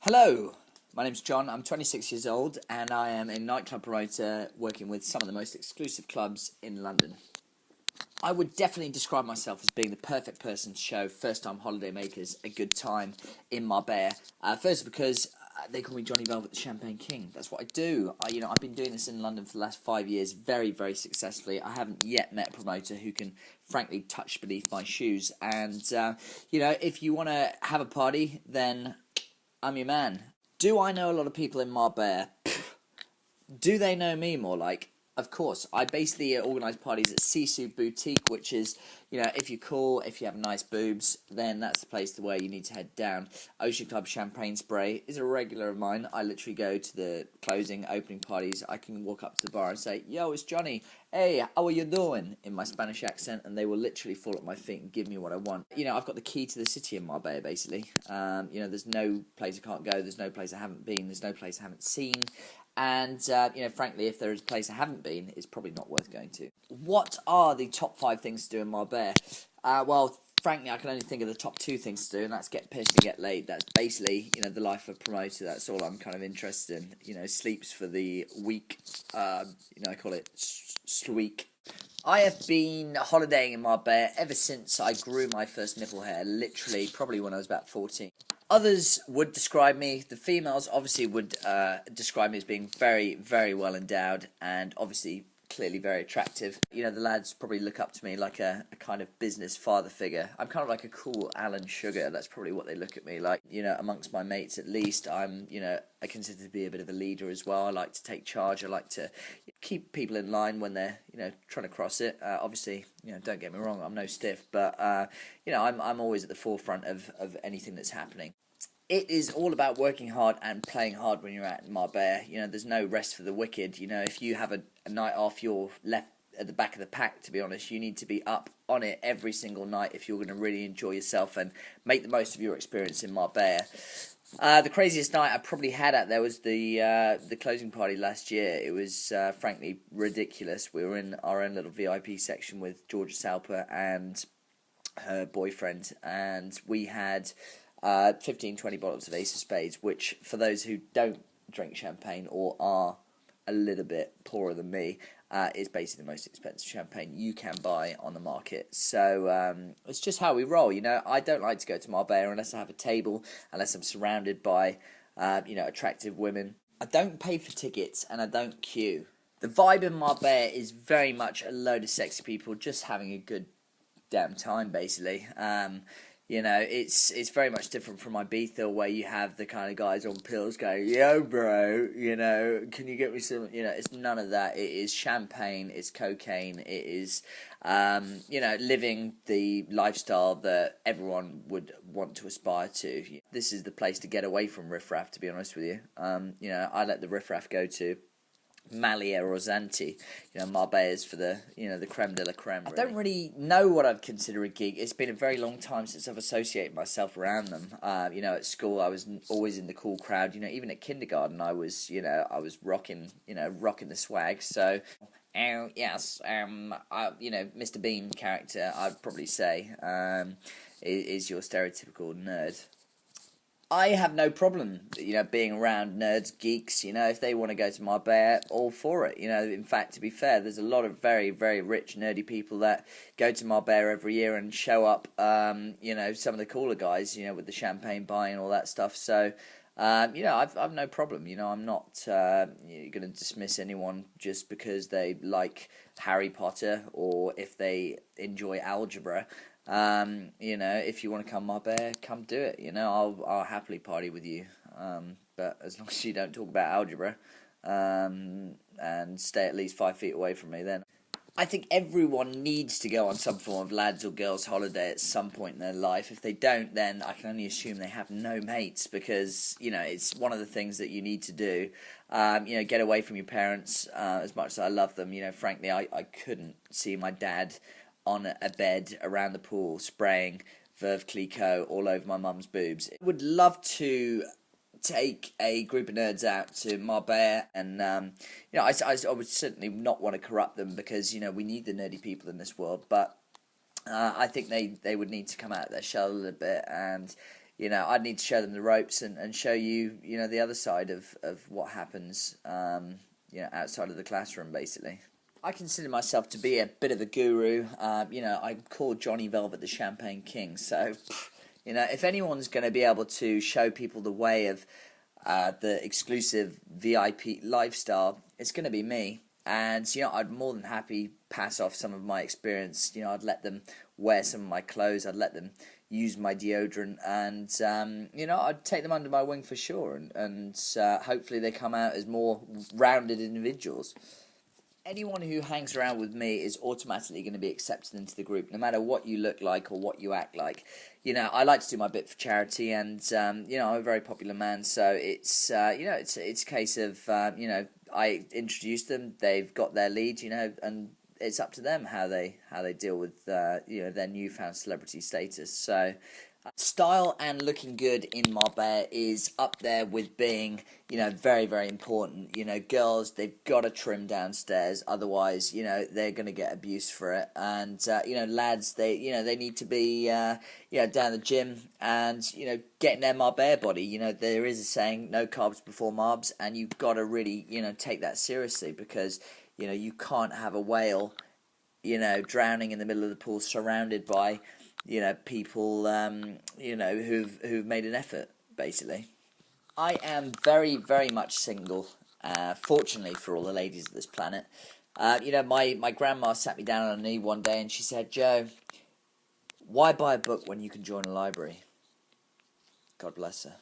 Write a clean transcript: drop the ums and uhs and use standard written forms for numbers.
Hello, my name's John. I'm 26 years old and I am a nightclub promoter working with some of the most exclusive clubs in London. I would definitely describe myself as being the perfect person to show first-time holiday makers a good time in Marbella. First because they call me Johnny Velvet the Champagne King. That's what I do. I've been doing this in London for the last 5 years very, very successfully. I haven't yet met a promoter who can frankly touch beneath my shoes. And, if you want to have a party, then I'm your man. Do I know a lot of people in Marbella? Do they know me more like? Of course. I basically organise parties at Sisu Boutique, which is, if you're cool, if you have nice boobs, then that's the place where you need to head down. Ocean Club Champagne Spray is a regular of mine. I literally go to the closing, opening parties. I can walk up to the bar and say, "Yo, it's Johnny. Hey, how are you doing?" in my Spanish accent, and they will literally fall at my feet and give me what I want. I've got the key to the city in Marbella, basically. There's no place I can't go. There's no place I haven't been. There's no place I haven't seen. And, frankly, if there is a place I haven't been, it's probably not worth going to. What are the top 5 things to do in Marbella? Frankly, I can only think of the top 2 things to do, and that's get pissed and get laid. That's basically, the life of a promoter. That's all I'm kind of interested in. Sleeps for the week. I call it sleek. I have been holidaying in Marbella ever since I grew my first nipple hair, literally, probably when I was about 14. Others would describe me, the females obviously would describe me as being very, very well endowed and obviously clearly very attractive. The lads probably look up to me like a kind of business father figure. I'm kind of like a cool Alan Sugar. That's probably what they look at me like. Amongst my mates at least, I'm, I consider to be a bit of a leader as well. I like to take charge. I like to keep people in line when they're, trying to cross it. Obviously, don't get me wrong, I'm no stiff, but, I'm always at the forefront of anything that's happening. It is all about working hard and playing hard when you're at Marbella. There's no rest for the wicked. If you have a night off, you're left at the back of the pack, to be honest. You need to be up on it every single night if you're going to really enjoy yourself and make the most of your experience in Marbella. The craziest night I probably had out there was the closing party last year. It was, frankly, ridiculous. We were in our own little VIP section with Georgia Salper and her boyfriend, and we had 15, 20 bottles of Ace of Spades, which, for those who don't drink champagne or are a little bit poorer than me, is basically the most expensive champagne you can buy on the market. So it's just how we roll, I don't like to go to Marbella unless I have a table, unless I'm surrounded by, attractive women. I don't pay for tickets and I don't queue. The vibe in Marbella is very much a load of sexy people just having a good damn time, basically. It's very much different from Ibiza, where you have the kind of guys on pills going, "Yo, bro, can you get me some?" It's none of that. It is champagne, it's cocaine, it is, living the lifestyle that everyone would want to aspire to. This is the place to get away from riffraff, to be honest with you. I let the riffraff go to Malia or Zanti. Marbella is for the, the creme de la creme. Really. I don't really know what I'd consider a geek. It's been a very long time since I've associated myself around them. At school I was always in the cool crowd. Even at kindergarten I was, rocking the swag. So, yes, Mr. Bean character, I'd probably say, is your stereotypical nerd. I have no problem, being around nerds, geeks, if they want to go to Marbella, all for it. In fact, to be fair, there's a lot of very, very rich, nerdy people that go to Marbella every year and show up, some of the cooler guys, with the champagne buying and all that stuff. So, I've no problem. I'm not going to dismiss anyone just because they like Harry Potter or if they enjoy algebra. If you want to come Marbella, come do it. I'll happily party with you. But as long as you don't talk about algebra, and stay at least 5 feet away from me, then. I think everyone needs to go on some form of lads or girls holiday at some point in their life. If they don't, then I can only assume they have no mates, because, it's one of the things that you need to do. Get away from your parents, as much as I love them. Frankly, I couldn't see my dad on a bed around the pool spraying Veuve Clicquot all over my mum's boobs. I would love to take a group of nerds out to Marbella, and I would certainly not want to corrupt them, because we need the nerdy people in this world, but I think they would need to come out of their shell a little bit and I'd need to show them the ropes and show you, the other side of what happens, outside of the classroom, basically. I consider myself to be a bit of a guru. I'm called Johnny Velvet the Champagne King. So, if anyone's going to be able to show people the way of the exclusive VIP lifestyle, it's going to be me. And, I'd more than happy pass off some of my experience. I'd let them wear some of my clothes. I'd let them use my deodorant. And, I'd take them under my wing for sure. And hopefully they come out as more rounded individuals. Anyone who hangs around with me is automatically going to be accepted into the group, no matter what you look like or what you act like. I like to do my bit for charity, and I'm a very popular man, so it's it's a case of I introduce them, they've got their lead, and it's up to them how they deal with their newfound celebrity status. So. Style and looking good in Marbella is up there with being, very, very important. Girls, they've got to trim downstairs, otherwise, they're going to get abuse for it. And, lads, they need to be, down the gym and, getting their Marbella body. There is a saying, no carbs before Marbs, and you've got to really, take that seriously because, you can't have a whale, drowning in the middle of the pool surrounded by people, who've made an effort, basically. I am very, very much single, fortunately for all the ladies of this planet. My grandma sat me down on a knee one day and she said, "Joe, why buy a book when you can join a library?" God bless her.